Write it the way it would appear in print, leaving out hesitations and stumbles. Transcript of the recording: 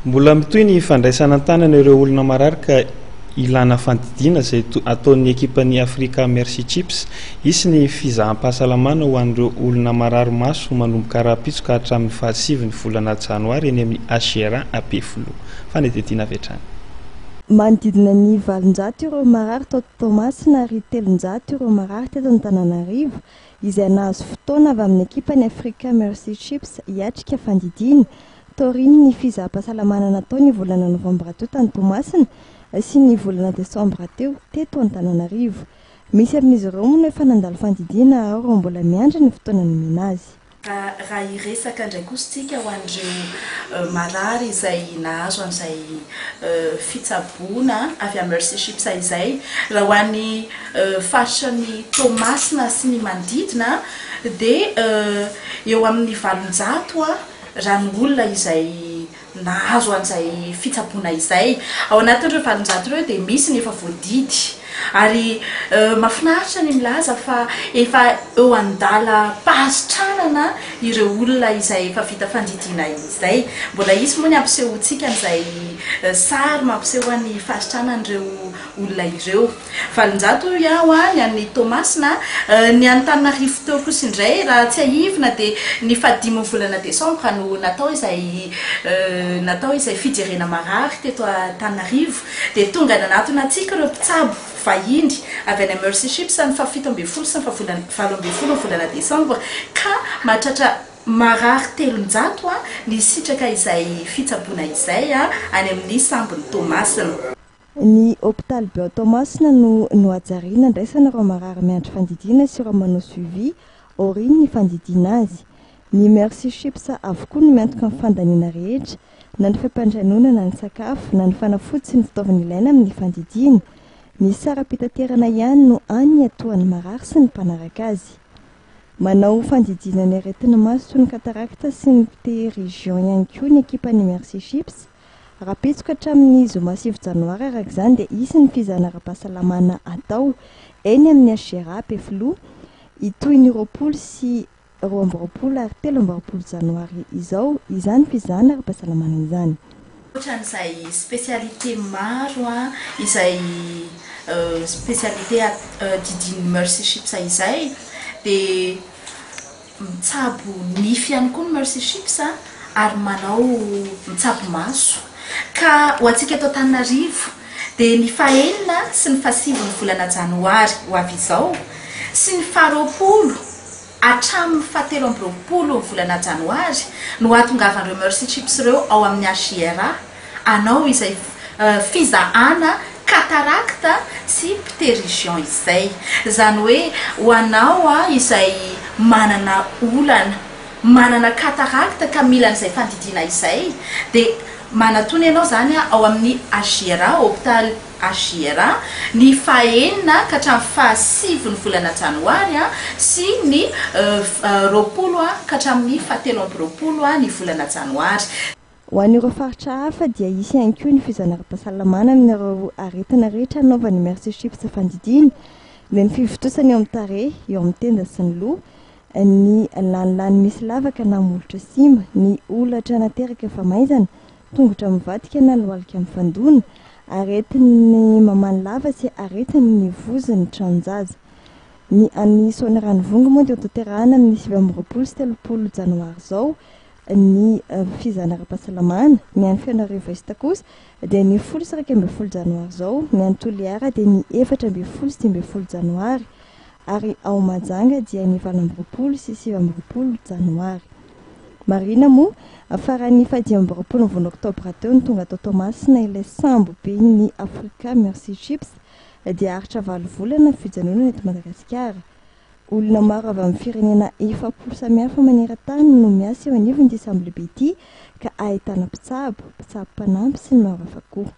Mbola mitoy ny fandraisana tanana ireo olona marary ka ilana fandidiana izay ataon'ny ekipan'ny Africa Merci Chips. Isy ny fizaham-pahasalamana ho an'ireo olona marary maso manomboka ara-pitsoka hatramin'ny 7 volana janoary eny amin'ny Asiera Apefilo. Fanetetiana avy hatrany. Manodidina ny 700 ireo marary tao Toamasina ary 300 ireo marary teto Antananarivo izay nahazo fotoana avy amin'ny ekipan'ny Africa Merci Chips hiatrika fandidiana. Taoriny ny fizaham-pahasalamana natao ny volana novambra teo tany Toamasina sy ny volana desambra teo teto Antananarivo. Misy amin'izy ireo moa efa nandalo fandidiana ary mbola miandry ny fotoanany minazy. Raha iresaka indray kosa tsika ho an'ireo marary izay nahazo an'izay fitsaboana avy amin'ny Merci Chips izay, raha ho an'ny faritran'ny Toamasina sy ny manodidina dia eo amin'ny 700 raha ny olona izay nahazo an'izay fitsaboana izay. Ao anatin'ireo 700 ireo dia misy ny efa voadidy ary mahafinaritra ny milaza fa efa eo andala pahasitranana ireo olona izay efa vita fandidiana izay. Mbola isy moa ny ampisehoantsika an'izay sary mampiseho ny fahasitranan'ireo olona ireo. 700 iaho ny an'ny Toamasina, ny Antananarivo teo kosa indray raha tsy ahivina dia ny 15 volana desambra no natao izay fijerena marary teto Antananarivo dia tonga nanatona antsika ireo mpitsabo vahiny avy any Merci Chips ny 17 sy 18 volana desambra ka mahatratra marary 300 ny sitraka izay fitsaboana izay any amin'ny sambon'ny Toamasina. Ny hôpital Bio Toamasina no ajariana andraisana ireo marary miandry fandidiana sy ireo manao suivi aoriny ny fandidiana azy. Ny Merci Chips avokoa no miantoka amin'ny fandaniana rehetra, na ny fampandranoana na ny sakafo na ny fanafody sy ny fitaovana ilaina amin'ny fandidiana. Ny saram-pitaterana ihany no any atoan'ny marary sy ny mpanaraka azy. Manao fandidiana ny aretina maso ny katarakta sy ny pterygion ihany koa ny ekipan'ny Merci Chips. Rapitsoka hatramin'ny zoma 7 janoary araka izany dia isy ny fizahana ara-pahasalamana atao eny amin'ny Asiera Apefilo itoy ny 20 sy 20 ary 13 janoary izao izany fizahana ara-pahasalamana izany. Ohatran'izay spécialité maro izay spécialité didin'ny Merci Chips izay dia mitsabo nify ihany koa ny Merci Chips ary manao mitsabo maso. Ka ho antsika eto Antananarivo dia ny 4 sy ny 7 volana janoary ho avy izao sy ny 20 hatramin'ny 17 volana janoary no ahatongavan'ireo Merci Chips ireo ao amin'ny Asiera anao izay fizahana katarakta sy pterygion izay. Izany hoe ho anao izay manana olana, manana katarakta ka mila an'izay fandidiana izay dia manatony ianao zany ao amin'ny Asiera, hôpital Asiera ny 4 ka hatramin'ny 7 volana janoary sy ny 20 ka hatramin'ny 17 ny volana janoary. Ho an'ireo faritra hafa dia isy ihany koa ny fizahana ara-pahasalamana amin'ireo aretina rehetra anaovan'ny Merci Chips fandidiana, dia ny fivotosany eo amin'ny tarehy, eo amin'ny tenda sy ny loha, ny lanilany misy lavaka na molotra simba, ny olatra nateraka efa maizana, tongotra mivadika na lohalika amin'ny fandona, aretin'ny mamany lava sy aretin'ny vozon'ny tranonjaza. Ny an'ny saona ranovongo moa dia toterana amin'ny 20 sy 30 janoary izao ny fizahana ara-pahasalamana. Ny an'ny Fianareva Ista kosa dia ny 10 sy 11 janoary izao, ny an'ny Toliara dia ny 14 sy 15 janoary ary ao Majanga dia ny 20 sy 17 janoary. Marina moa afaran'ny 18 oktobra teo ny tonga tao Toamasina ilay sambo be ny Africa Merci Chips dia aritra 9 volana fijanonana eto Madagasikara. Olona maro avy amin'ny firenena 70 samihafa maneran-tany no miasa eo anivon'ity sambo lehibe ity ka ahitana mpitsabo, mpanampy sy ny maro hafa koa.